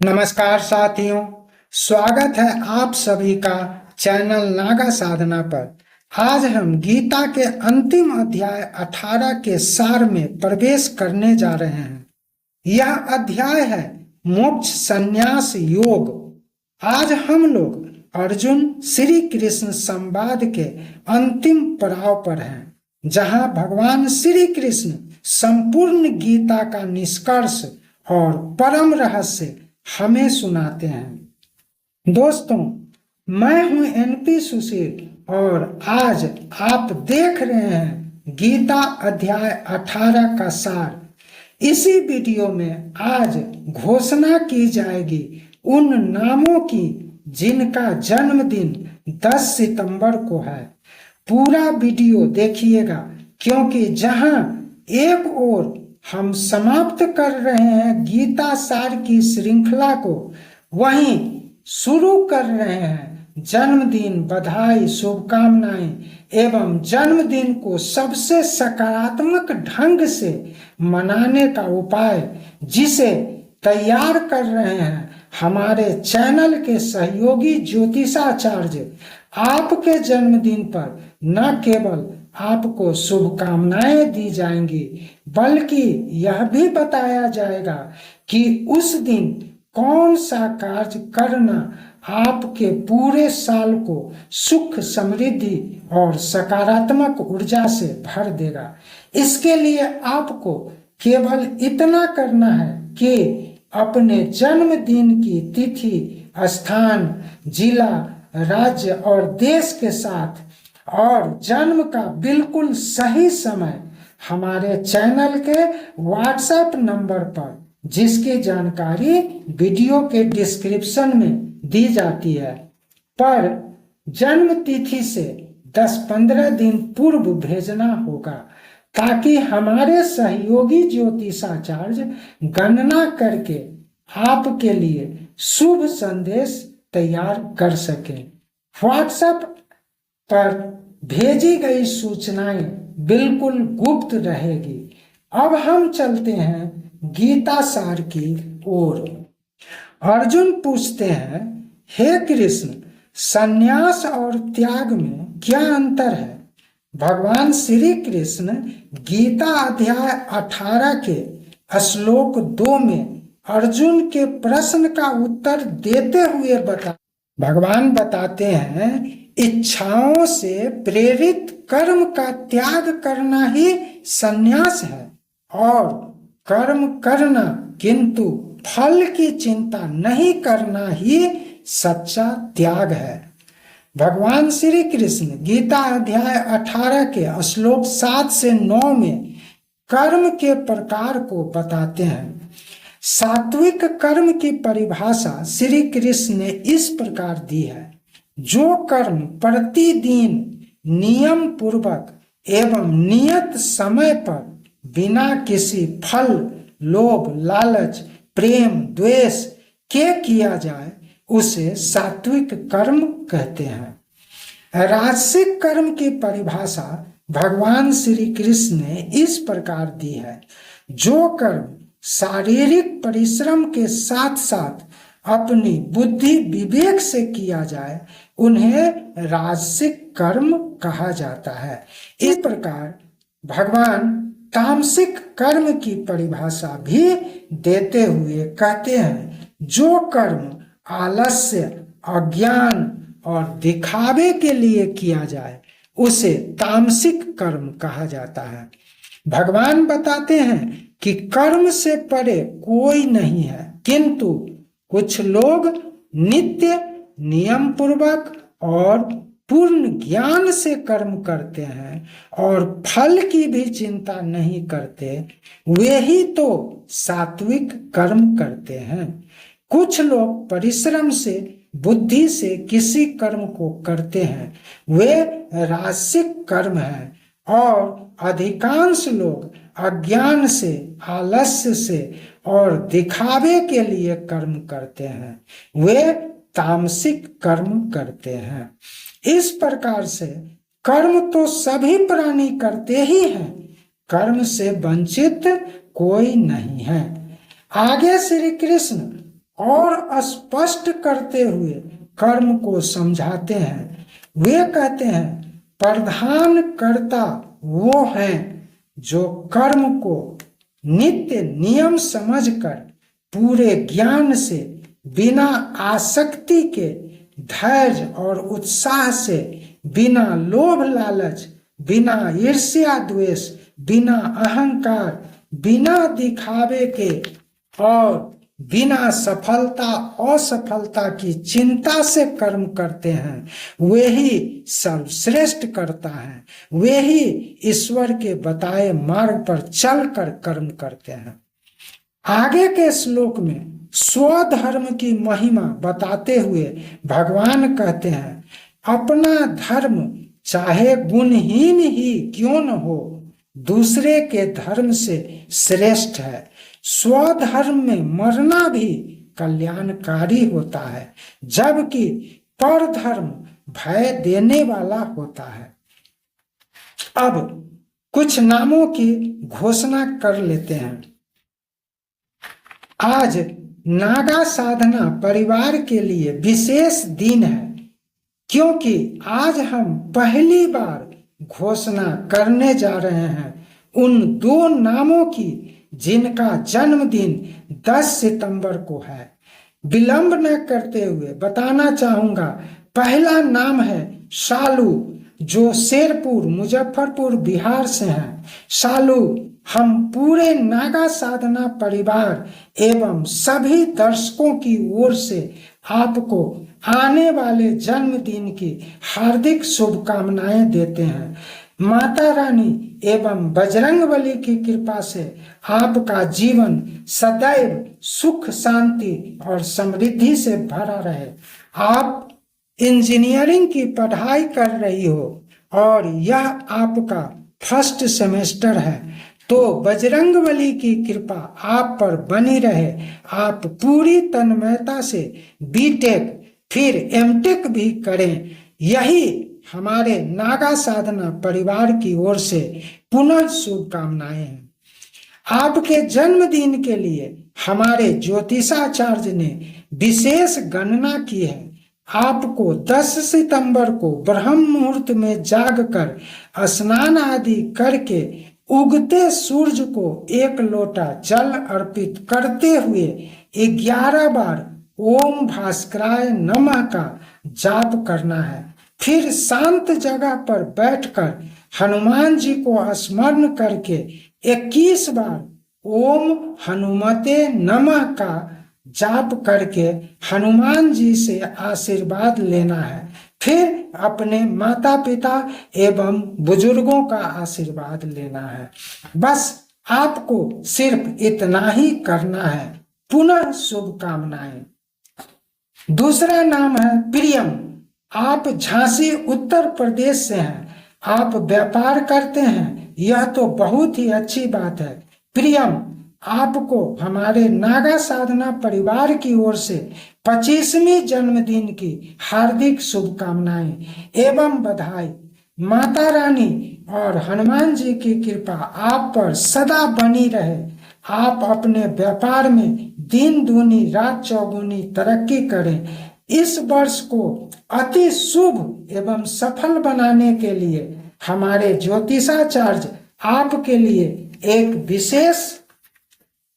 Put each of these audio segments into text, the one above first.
नमस्कार साथियों, स्वागत है आप सभी का चैनल नागा साधना पर। आज हम गीता के अंतिम अध्याय 18 के सार में प्रवेश करने जा रहे हैं। यह अध्याय है मोक्ष संन्यास योग। आज हम लोग अर्जुन श्री कृष्ण संवाद के अंतिम पड़ाव पर हैं, जहां भगवान श्री कृष्ण संपूर्ण गीता का निष्कर्ष और परम रहस्य हमें सुनाते हैं। दोस्तों, मैं हूं एनपी सुशील और आज आप देख रहे हैं गीता अध्याय 18 का सार। इसी वीडियो में आज घोषणा की जाएगी उन नामों की जिनका जन्मदिन 10 सितंबर को है। पूरा वीडियो देखिएगा, क्योंकि जहां एक ओर हम समाप्त कर रहे हैं गीता सार की श्रृंखला को, वहीं शुरू कर रहे हैं जन्मदिन, बधाई, शुभकामनाएं एवं जन्मदिन को सबसे सकारात्मक ढंग से मनाने का उपाय, जिसे तैयार कर रहे हैं हमारे चैनल के सहयोगी ज्योतिषाचार्य। आपके जन्मदिन पर न केवल आपको शुभकामनाएं दी जाएंगी, बल्कि यह भी बताया जाएगा कि उस दिन कौन सा कार्य करना आपके पूरे साल को सुख, समृद्धि और सकारात्मक ऊर्जा से भर देगा। इसके लिए आपको केवल इतना करना है कि अपने जन्मदिन की तिथि, स्थान, जिला, राज्य और देश के साथ और जन्म का बिल्कुल सही समय हमारे चैनल के व्हाट्सएप नंबर पर, जिसकी जानकारी वीडियो के डिस्क्रिप्शन में दी जाती है, पर जन्म तिथि से 10-15 दिन पूर्व भेजना होगा, ताकि हमारे सहयोगी ज्योतिषाचार्य गणना करके आपके लिए शुभ संदेश तैयार कर सकें। व्हाट्सएप पर भेजी गई सूचनाएं बिल्कुल गुप्त रहेगी। अब हम चलते हैं गीता सार की ओर। अर्जुन पूछते हैं, हे कृष्ण, संन्यास और त्याग में क्या अंतर है? भगवान श्री कृष्ण गीता अध्याय 18 के श्लोक 2 में अर्जुन के प्रश्न का उत्तर देते हुए भगवान बताते हैं, इच्छाओं से प्रेरित कर्म का त्याग करना ही संन्यास है, और कर्म करना किंतु फल की चिंता नहीं करना ही सच्चा त्याग है। भगवान श्री कृष्ण गीता अध्याय 18 के श्लोक 7 से 9 में कर्म के प्रकार को बताते हैं। सात्विक कर्म की परिभाषा श्री कृष्ण ने इस प्रकार दी है, जो कर्म प्रतिदिन नियम पूर्वक एवं नियत समय पर बिना किसी फल, लोभ, लालच, प्रेम, द्वेष के किया जाए, उसे सात्विक कर्म कहते हैं। राजसिक कर्म की परिभाषा भगवान श्री कृष्ण ने इस प्रकार दी है, जो कर्म शारीरिक परिश्रम के साथ साथ अपनी बुद्धि विवेक से किया जाए, उन्हें राजसिक कर्म कहा जाता है। इस प्रकार भगवान तामसिक कर्म की परिभाषा भी देते हुए कहते हैं, जो कर्म आलस्य, अज्ञान और दिखावे के लिए किया जाए, उसे तामसिक कर्म कहा जाता है। भगवान बताते हैं कि कर्म से परे कोई नहीं है, किंतु कुछ लोग नित्य, नियम पूर्वक और पूर्ण ज्ञान से कर्म करते हैं और फल की भी चिंता नहीं करते, वे ही तो सात्विक कर्म करते हैं। कुछ लोग परिश्रम से, बुद्धि से किसी कर्म को करते हैं, वे राजसिक कर्म है, और अधिकांश लोग अज्ञान से, आलस्य से और दिखावे के लिए कर्म करते हैं, वे तामसिक कर्म करते हैं। इस प्रकार से कर्म तो सभी प्राणी करते ही हैं, कर्म से वंचित कोई नहीं है। आगे श्री कृष्ण और स्पष्ट करते हुए कर्म को समझाते हैं। वे कहते हैं प्रधान कर्ता वो हैं जो कर्म को नित्य नियम समझकर पूरे ज्ञान से, बिना आसक्ति के, धैर्य और उत्साह से, बिना लोभ लालच, बिना ईर्ष्या द्वेष, बिना अहंकार, बिना दिखावे के और बिना सफलता असफलता की चिंता से कर्म करते हैं। वे ही सर्वश्रेष्ठ करता है। वे ही ईश्वर के बताए मार्ग पर चलकर कर्म करते हैं। आगे के श्लोक में स्वधर्म की महिमा बताते हुए भगवान कहते हैं अपना धर्म चाहे गुणहीन ही क्यों न हो, दूसरे के धर्म से श्रेष्ठ है। स्वधर्म में मरना भी कल्याणकारी होता है, जबकि परधर्म भय देने वाला होता है। अब कुछ नामों की घोषणा कर लेते हैं। आज नागा साधना परिवार के लिए विशेष दिन है, क्योंकि आज हम पहली बार घोषणा करने जा रहे हैं उन दो नामों की जिनका जन्मदिन 10 सितंबर को है। विलंब न करते हुए बताना चाहूंगा, पहला नाम है शालू, जो शेरपुर मुजफ्फरपुर बिहार से हैं। शालू, हम पूरे नागा साधना परिवार एवं सभी दर्शकों की ओर से आपको आने वाले जन्मदिन की हार्दिक शुभकामनाएं देते हैं। माता रानी एवं बजरंगबली की कृपा से आपका जीवन सदैव सुख शांति और समृद्धि से भरा रहे। आप इंजीनियरिंग की पढ़ाई कर रही हो और यह आपका फर्स्ट सेमेस्टर है, तो बजरंगबली की कृपा आप पर बनी रहे। आप पूरी तन्मयता से बीटेक फिर एमटेक भी करें, यही हमारे नागा साधना परिवार की ओर से पुनः शुभकामनाएं हैं। आपके जन्मदिन के लिए हमारे ज्योतिषाचार्य ने विशेष गणना की है। आपको 10 सितंबर को ब्रह्म मुहूर्त में जागकर स्नान आदि करके उगते सूर्य को 1 लोटा जल अर्पित करते हुए 11 बार ओम भास्कराय नमः का जाप करना है। फिर शांत जगह पर बैठकर हनुमान जी को स्मरण करके 21 बार ओम हनुमते नमः का जाप करके हनुमान जी से आशीर्वाद लेना है। फिर अपने माता पिता एवं बुजुर्गों का आशीर्वाद लेना है। बस आपको सिर्फ इतना ही करना है। पुनः शुभकामनाएं। दूसरा नाम है प्रियम। आप झांसी उत्तर प्रदेश से हैं। आप व्यापार करते हैं, यह तो बहुत ही अच्छी बात है। प्रियम, आपको हमारे नागा साधना परिवार की ओर से 25वीं जन्मदिन की हार्दिक शुभकामनाएं एवं बधाई। माता रानी और हनुमान जी की कृपा आप पर सदा बनी रहे। आप अपने व्यापार में दिन दूनी रात चौगुनी तरक्की करें। इस वर्ष को अति शुभ एवं सफल बनाने के लिए हमारे ज्योतिषाचार्य आपके लिए एक विशेष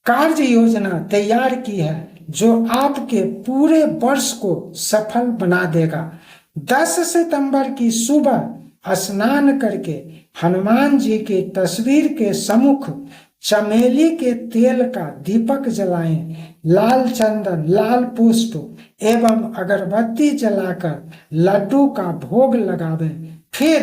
कार्य योजना तैयार की है, जो आपके पूरे वर्ष को सफल बना देगा। 10 सितंबर की सुबह स्नान करके हनुमान जी की तस्वीर के सम्मुख चमेली के तेल का दीपक जलाएं। लाल चंदन, लाल पुष्प एवं अगरबत्ती जलाकर लड्डू का भोग लगावें। फिर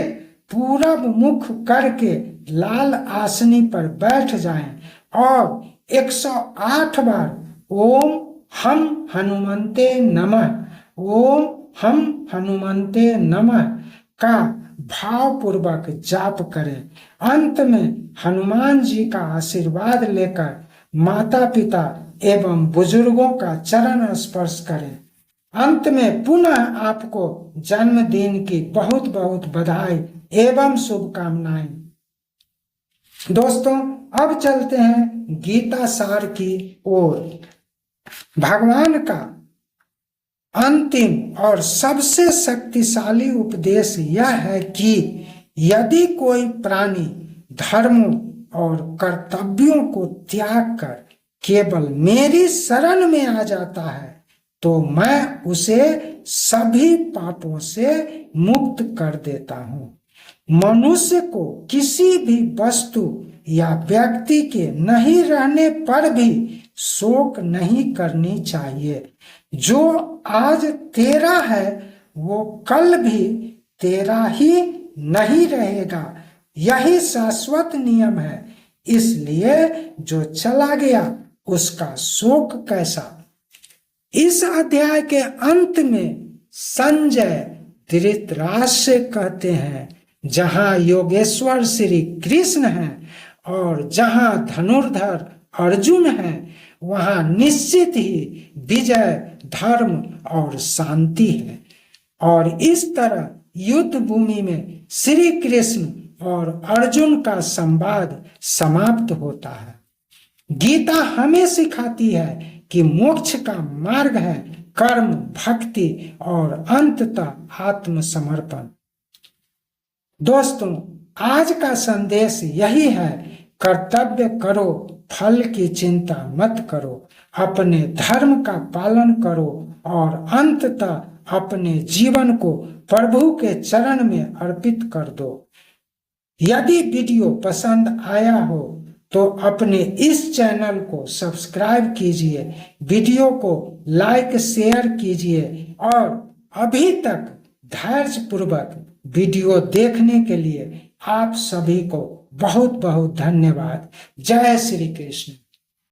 पूरब मुख करके लाल आसनी पर बैठ जाएं और 108 बार ओम हम हनुमंते नमः, ओम हम हनुमंते नमः का भावपूर्वक जाप करें। अंत में हनुमान जी का आशीर्वाद लेकर माता पिता एवं बुजुर्गों का चरण स्पर्श करें। अंत में पुनः आपको जन्मदिन की बहुत बहुत बधाई एवं शुभकामनाएं। दोस्तों, अब चलते हैं गीता सार की ओर। भगवान का अंतिम और सबसे शक्तिशाली उपदेश यह है कि यदि कोई प्राणी धर्मों और कर्तव्यों को त्याग कर केवल मेरी शरण में आ जाता है तो मैं उसे सभी पापों से मुक्त कर देता हूँ। मनुष्य को किसी भी वस्तु या व्यक्ति के नहीं रहने पर भी शोक नहीं करनी चाहिए। जो आज तेरा है वो कल भी तेरा ही नहीं रहेगा, यही शाश्वत नियम है। इसलिए जो चला गया उसका शोक कैसा। इस अध्याय के अंत में संजय धृतराष्ट्र से कहते हैं, जहां योगेश्वर श्री कृष्ण हैं और जहां धनुर्धर अर्जुन हैं वहां निश्चित ही विजय, धर्म और शांति है। और इस तरह युद्ध भूमि में श्री कृष्ण और अर्जुन का संवाद समाप्त होता है। गीता हमें सिखाती है कि मोक्ष का मार्ग है कर्म, भक्ति और अंततः आत्मसमर्पण। दोस्तों, आज का संदेश यही है, कर्तव्य करो, फल की चिंता मत करो, अपने धर्म का पालन करो और अंततः अपने जीवन को प्रभु के चरण में अर्पित कर दो। यदि वीडियो पसंद आया हो तो अपने इस चैनल को सब्सक्राइब कीजिए, वीडियो को लाइक शेयर कीजिए और अभी तक धैर्यपूर्वक वीडियो देखने के लिए आप सभी को बहुत बहुत धन्यवाद। जय श्री कृष्ण।